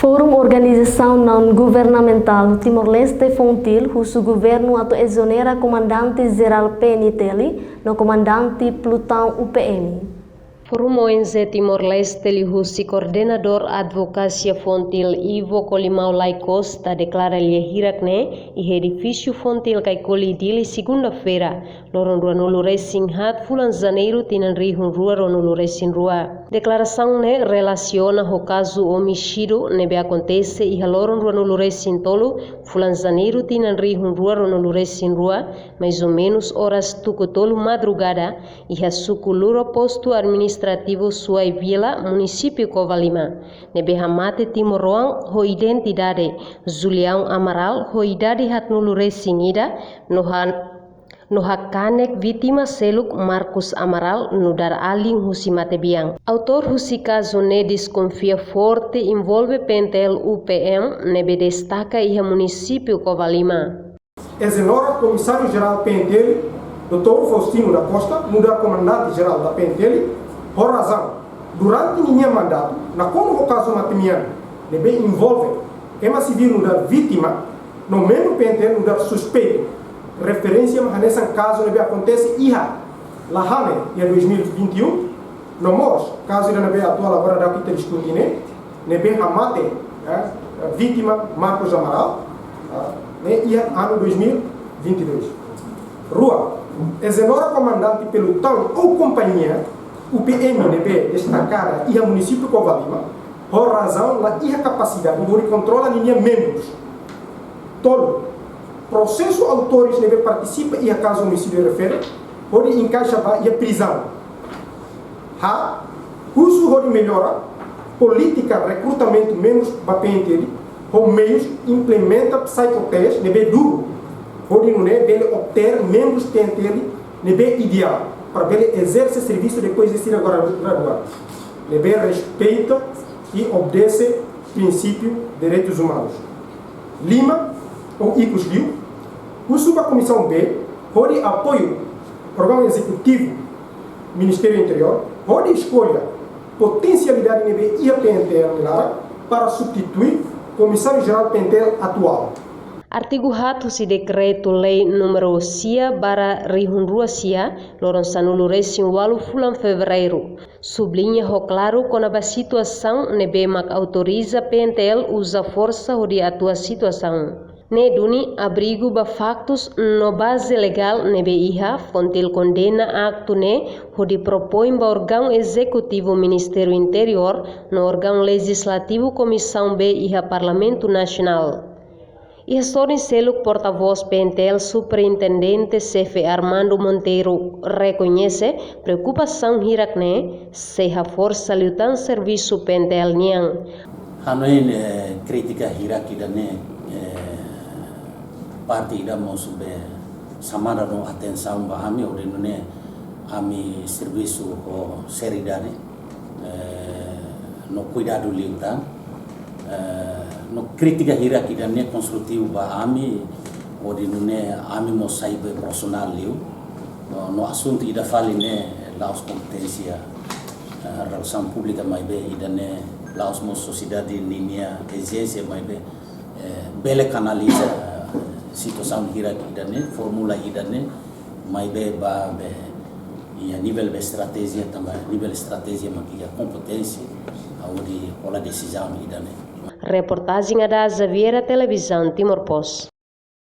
Fórum Organização Não-Governamental Timor-Leste Fontil, cujo governo atu exonera comandante-geral PNTL no comandante Plutão UPM. Fórum ONG Timor-Leste lihusi coordenador advocacia Fontil Ivo Colimau Laicos ta declara lia hirakne i edifício Fontil kai colidili segunda-feira lorong rua nulu racing hat fulan janeiro tinan rihun rua ronulu racing rua. Declaração ne relaciona o caso homicídio nebe acontece i lorong rua nulu racing tolu fulan janeiro tinan rihun rua ronulu racing rua mais ou menos horas tuku tolu madrugada i suku luro posto administrativo Suai Vila, município Covalima. Nebe hamate Timoroang ho identidade Julião Amaral ho idade hat nulu racing ida no hakanek vítima seluk Marcos Amaral nudar aling husi mate biang. Autor husi caso ne desconfia forte envolve PNTL UPM nebe destaca iha município Covalima. Exonera comissário-geral PNTL, Dr. Faustino da Costa, mudar comandante-geral da PNTL, por razão, durante minha mandato, na como o caso matimiano, nebe envolve, ema civil da vítima, no mesmo PNTL da suspeito, referência a nesse caso nebe acontece iha, lahame, em 2021, no mos, caso ainda nebe atual agora da que discutindo, nebe amate, vítima Marcos Amaral, né, iha ano 2022. Rua, exonera comandante pelotão ou companhia, o PMNB destacada e a município Covalima, por razão da capacidade de controlar linha membros. Todo processo autores deve participar e a caso homicídio refere, pode encaixar e a prisão. Ha, uso pode melhora, política recrutamento membros da PNTL, ou meios implementa psicoteste, deve duro, pode não deve obter membros PNTL, deve ideal. Para ele exercer serviço depois de ser graduado. Ele respeita e obedece princípio de direitos humanos. Lima, ou Icos Liu, o Subcomissão B, pode apoio Programa Executivo, Ministério Interior, pode escolha potencialidade de IAPNTL para substituir o Comissário-Geral PNTL atual. Artigo 4 si decreto lei número sia bara rihun rua sia lorong sanulu racing walu fulan fevereiro sublinha ho claro quando a situação nebe mak autoriza PNTL usa força ho di atua situação ne duni abrigo ba factos no base legal nebe iha Fontil condena acto ne ho di propõe ba órgão executivo Ministério Interior no órgão legislativo Comissão B iha Parlamento Nacional. E Sorin Seluk, porta-voz PNTL, superintendente chefe Armando Monteiro, reconhece preocupação hirakne se a força lutan serviço PNTL niang. Hanoin kritika hiraki dane parti da mosube samara no atenção ba ami odinune ami serviço o seridade no cuidado liutan no kritika hiraki dan ne konstruktif ba ami odinune ami mo saibe personal liu no assunto ida fali ne laos competência relação pública mai be idane laos mo sociedade ninia exerce mai be bele canaliza situação hiraki idane formula idane mai be ba be a nível de estratégia também nível estratégia makia competência audi ola decisão idane. Reportagem da Xaviera Televisão Timor Post.